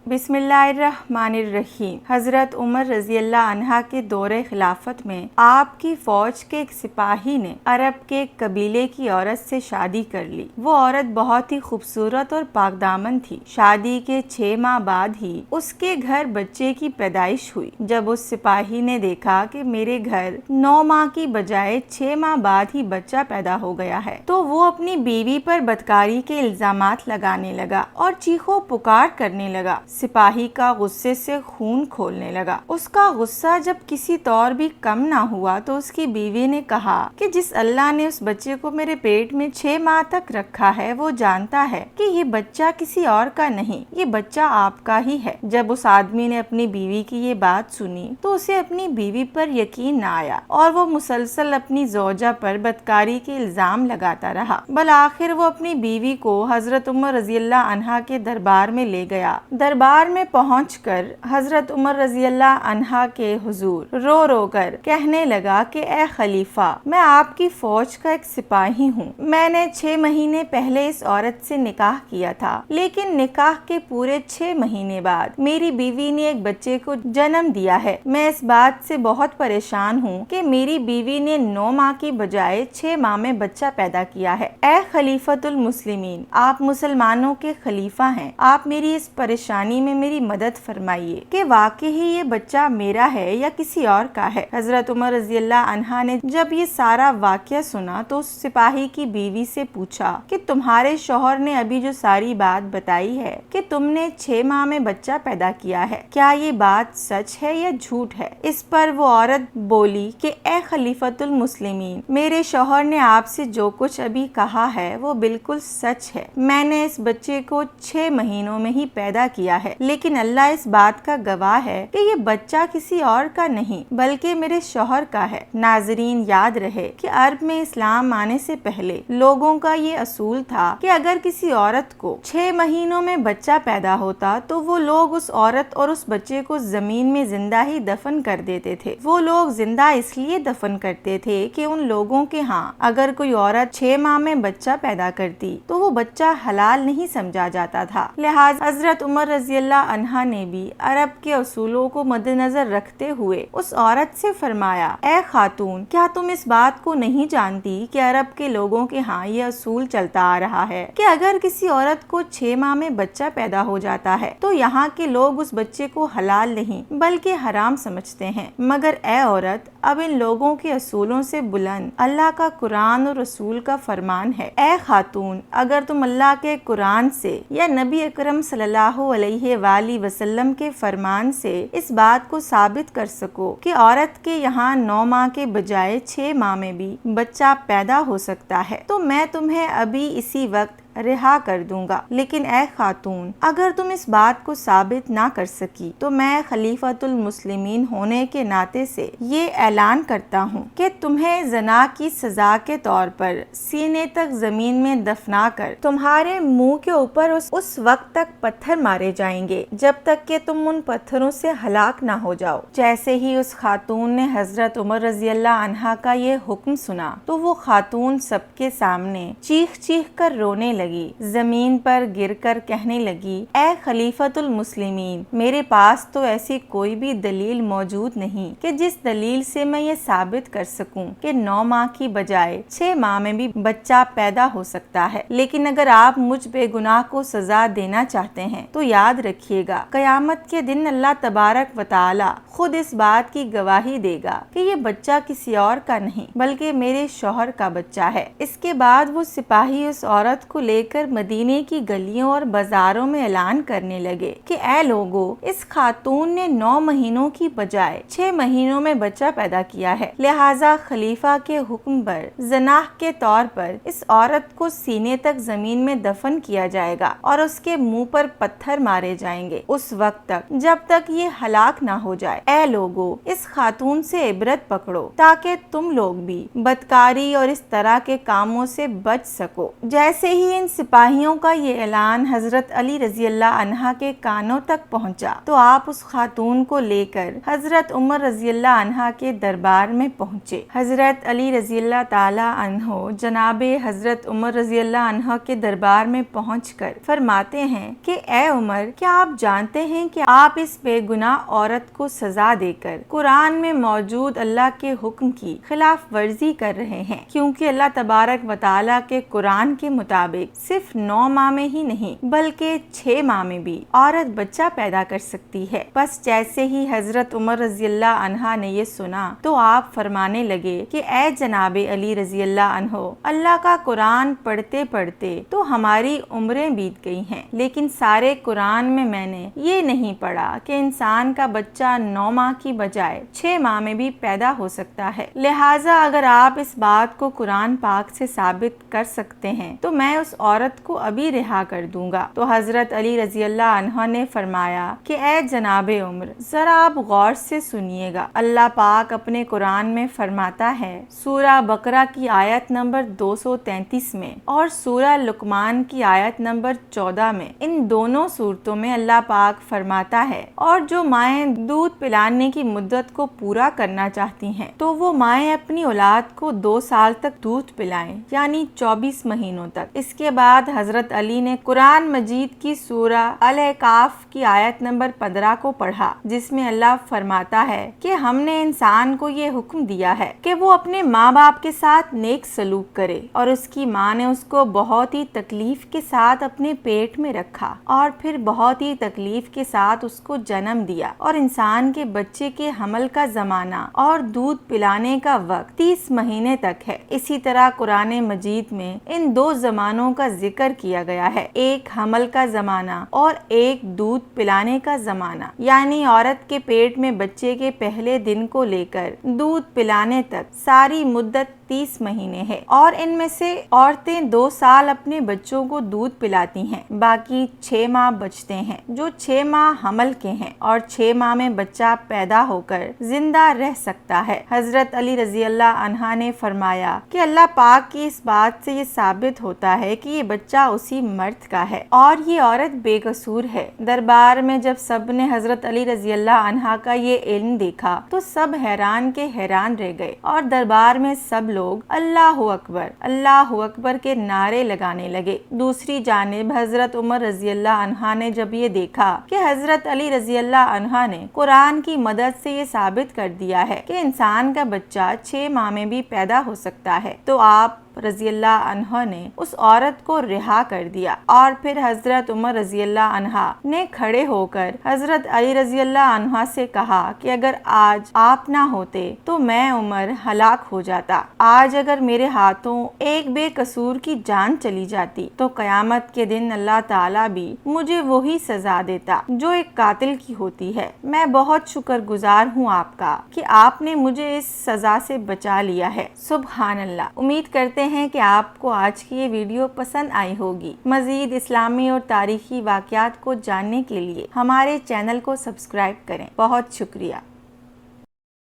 बिस्मिल्लाहिर्रहमानिर्रहीम। हजरत उमर रजी अल्लाह अन्हा के दौरे खिलाफत में आपकी फौज के एक सिपाही ने अरब के एक कबीले की औरत से शादी कर ली। वो औरत बहुत ही खूबसूरत और पाकदामन थी। शादी के 6 माह बाद ही उसके घर बच्चे की पैदाइश हुई। जब उस सिपाही ने देखा कि मेरे घर 9 माह की बजाय 6 माह बाद ही बच्चा पैदा हो गया है, तो वो अपनी बीवी पर बदकारी के इल्जामात लगाने लगा और चीखो पुकार करने लगा। सिपाही का गुस्से से खून खोलने लगा। उसका गुस्सा जब किसी तौर भी कम ना हुआ तो उसकी बीवी ने कहा कि जिस अल्लाह ने उस बच्चे को मेरे पेट में 6 माह तक रखा है, वो जानता है कि ये बच्चा किसी और का नहीं, ये बच्चा आपका ही है। जब उस आदमी ने अपनी बीवी की ये बात सुनी तो उसे अपनी बीवी पर यकीन ना आया और वो मुसलसल अपनी ज़ौजा पर बदकारी के इल्जाम लगाता रहा। बल आखिर वो अपनी बीवी को हजरत उमर रजी अल्लाह अन्हा के दरबार में ले गया। दरबार में पहुंचकर हजरत उमर रजी अल्लाह अन्हा के हुजूर रो रो कर कहने लगा कि ए खलीफा, मैं आपकी फौज का एक सिपाही हूँ। मैंने 6 महीने पहले इस औरत से निकाह किया था, लेकिन निकाह के पूरे 6 महीने बाद मेरी बीवी ने एक बच्चे को जन्म दिया है। मैं इस बात से बहुत परेशान हूँ कि मेरी बीवी ने 9 माह की बजाय 6 माह में बच्चा पैदा किया है। ए खलीफतुल मुस्लिमीन, आप मुसलमानों के खलीफा हैं, आप मेरी इस परेशानी में मेरी मदद फरमाइए कि वाकई ही ये बच्चा मेरा है या किसी और का है। हजरत उमर रजी अल्लाह अन्हा ने जब ये सारा वाकया सुना तो उस सिपाही की बीवी से पूछा कि तुम्हारे शौहर ने अभी जो सारी बात बताई है कि तुमने 6 माह में बच्चा पैदा किया है, क्या ये बात सच है या झूठ है? इस पर वो औरत बोली कि ए खलीफतुल मुस्लिमीन, मेरे शौहर ने आपसे जो कुछ अभी कहा है वो बिल्कुल सच है। मैंने इस बच्चे को 6 महीनों में ही पैदा किया है, लेकिन अल्लाह इस बात का गवाह है कि ये बच्चा किसी और का नहीं बल्कि मेरे शौहर का है। नाजरीन, याद रहे कि अरब में इस्लाम आने से पहले लोगों का ये असूल था कि अगर किसी औरत को 6 महीनों में बच्चा पैदा होता तो वो लोग उस औरत और उस बच्चे को जमीन में जिंदा ही दफन कर देते थे। वो लोग जिंदा इसलिए दफन करते थे कि उन लोगों के यहाँ अगर कोई औरत 6 माह में बच्चा पैदा करती तो वो बच्चा हलाल नहीं समझा जाता था। लिहाजा हजरत उमर रजी अल्लाह अन्हा ने भी अरब के असूलों को मद्देनजर रखते हुए उस औरत से फरमाया, ए खातून, क्या तुम इस बात को नहीं जानती कि अरब के लोगों के यहाँ ये असूल चलता आ रहा है कि अगर किसी औरत को 6 माह में बच्चा पैदा हो जाता है तो यहाँ के लोग उस बच्चे को हलाल नहीं बल्कि हराम समझते हैं। मगर ए औरत, अब इन लोगों के असूलों से बुलंद अल्लाह का कुरान और रसूल का फरमान है। ए खातून, अगर तुम अल्लाह के कुरान से या नबी अकरम सल्लल्लाहु अलैहि वसल्लम के फरमान से इस बात को साबित कर सको कि औरत के यहाँ 9 माह के बजाय 6 माह में भी बच्चा पैदा हो सकता है, तो मैं तुम्हें अभी इसी वक्त रिहा कर दूंगा। लेकिन ए खातून, अगर तुम इस बात को साबित ना कर सकी तो मैं खलीफतुल मुस्लिमीन होने के नाते से ये ऐलान करता हूँ कि तुम्हें जना की सजा के तौर पर सीने तक जमीन में दफना कर तुम्हारे मुंह के ऊपर उस वक्त तक पत्थर मारे जाएंगे जब तक कि तुम उन पत्थरों से हलाक ना हो जाओ। जैसे ही उस खातून ने हजरत उमर रजी अल्लाह अन्हा का ये हुक्म सुना तो वो खातून सबके सामने चीख चीख कर रोने लगी, जमीन पर गिरकर कहने लगी, ए खलीफतुल मुस्लिमीन, मेरे पास तो ऐसी कोई भी दलील मौजूद नहीं कि जिस दलील से मैं ये साबित कर सकूं कि 9 माह की बजाय 6 माह में भी बच्चा पैदा हो सकता है। लेकिन अगर आप मुझ बेगुनाह को सजा देना चाहते हैं तो याद रखिएगा, कयामत के दिन अल्लाह तबारक व तआला खुद इस बात की गवाही देगा कि ये बच्चा किसी और का नहीं बल्कि मेरे शौहर का बच्चा है। इसके बाद वो सिपाही उस औरत को लेकर मदीने की गलियों और बाजारों में ऐलान करने लगे कि ए लोगों, इस खातून ने 9 महीनों की बजाय 6 महीनों में बच्चा पैदा किया है। लिहाजा खलीफा के हुक्म पर जनाह के तौर पर इस औरत को सीने तक जमीन में दफन किया जाएगा और उसके मुंह पर पत्थर मारे जाएंगे उस वक्त तक जब तक ये हलाक ना हो जाए। ए लोगों, इस खातून से इबरत पकड़ो ताकि तुम लोग भी बदकारी और इस तरह के कामों से बच सको। जैसे ही इन سپاہیوں کا یہ اعلان حضرت علی رضی اللہ عنہ کے کانوں تک پہنچا تو آپ اس خاتون کو لے کر حضرت عمر رضی اللہ عنہ کے دربار میں پہنچے۔ حضرت علی رضی اللہ تعالی عنہ جناب حضرت عمر رضی اللہ عنہ کے دربار میں پہنچ کر فرماتے ہیں کہ اے عمر، کیا آپ جانتے ہیں کہ آپ اس بے گناہ عورت کو سزا دے کر قرآن میں موجود اللہ کے حکم کی خلاف ورزی کر رہے ہیں، کیونکہ اللہ تبارک و تعالیٰ کے قرآن کے مطابق صرف 9 ماہ میں ہی نہیں بلکہ 6 ماہ میں بھی عورت بچہ پیدا کر سکتی ہے۔ بس جیسے ہی حضرت عمر رضی اللہ عنہ نے یہ سنا تو آپ فرمانے لگے کہ اے جناب علی رضی اللہ عنہ، اللہ کا قرآن پڑھتے پڑھتے تو ہماری عمریں بیت گئی ہیں، لیکن سارے قرآن میں نے یہ نہیں پڑھا کہ انسان کا بچہ 9 ماہ کی بجائے 6 ماہ میں بھی پیدا ہو سکتا ہے۔ لہٰذا اگر آپ اس بات کو قرآن پاک سے ثابت کر سکتے ہیں تو میں اس عورت کو ابھی رہا کر دوں گا۔ تو حضرت علی رضی اللہ عنہ نے فرمایا کہ اے جناب عمر، ذرا آپ غور سے سنیے گا، اللہ پاک اپنے قرآن میں فرماتا ہے سورہ بقرہ کی آیت نمبر 233 میں اور سورہ لقمان کی آیت نمبر 14 میں، ان دونوں صورتوں میں اللہ پاک فرماتا ہے اور جو مائیں دودھ پلانے کی مدت کو پورا کرنا چاہتی ہیں تو وہ مائیں اپنی اولاد کو 2 سال تک دودھ پلائیں، یعنی 24 مہینوں تک۔ اس کے بعد حضرت علی نے قرآن مجید کی سورہ الاحقاف کی آیت نمبر 15 کو پڑھا، جس میں اللہ فرماتا ہے کہ ہم نے انسان کو یہ حکم دیا ہے کہ وہ اپنے ماں باپ کے ساتھ نیک سلوک کرے، اور اس کی ماں نے اس کو بہت ہی تکلیف کے ساتھ اپنے پیٹ میں رکھا اور پھر بہت ہی تکلیف کے ساتھ اس کو جنم دیا، اور انسان کے بچے کے حمل کا زمانہ اور دودھ پلانے کا وقت 30 مہینے تک ہے۔ اسی طرح قرآن مجید میں ان 2 زمانوں کا ذکر کیا گیا ہے، ایک حمل کا زمانہ اور ایک دودھ پلانے کا زمانہ، یعنی عورت کے پیٹ میں بچے کے پہلے دن کو لے کر دودھ پلانے تک ساری مدت 30 مہینے ہے، اور ان میں سے عورتیں 2 سال اپنے بچوں کو دودھ پلاتی ہیں، باقی 6 ماہ بچتے ہیں جو 6 ماہ حمل کے ہیں، اور 6 ماہ میں بچہ پیدا ہو کر زندہ رہ سکتا ہے۔ حضرت علی رضی اللہ عنہ نے فرمایا کہ اللہ پاک کی اس بات سے یہ ثابت ہوتا ہے کہ یہ بچہ اسی مرد کا ہے اور یہ عورت بے قصور ہے۔ دربار میں جب سب نے حضرت علی رضی اللہ عنہ کا یہ علم دیکھا تو سب حیران کے حیران رہ گئے، اور دربار میں سب لوگ اللہ اکبر کے نعرے لگانے لگے۔ دوسری جانب حضرت عمر رضی اللہ عنہ نے جب یہ دیکھا کہ حضرت علی رضی اللہ عنہ نے قرآن کی مدد سے یہ ثابت کر دیا ہے کہ انسان کا بچہ 6 ماہ میں بھی پیدا ہو سکتا ہے، تو آپ رضی اللہ عنہ نے اس عورت کو رہا کر دیا، اور پھر حضرت عمر رضی اللہ عنہ نے کھڑے ہو کر حضرت علی رضی اللہ عنہ سے کہا کہ اگر آج آپ نہ ہوتے تو میں عمر ہلاک ہو جاتا، آج اگر میرے ہاتھوں ایک بے قصور کی جان چلی جاتی تو قیامت کے دن اللہ تعالیٰ بھی مجھے وہی سزا دیتا جو ایک قاتل کی ہوتی ہے۔ میں بہت شکر گزار ہوں آپ کا کہ آپ نے مجھے اس سزا سے بچا لیا ہے۔ سبحان اللہ۔ امید کرتے ہیں کہ آپ کو آج کی یہ ویڈیو پسند آئی ہوگی۔ مزید اسلامی اور تاریخی واقعات کو جاننے کے لیے ہمارے چینل کو سبسکرائب کریں۔ بہت شکریہ۔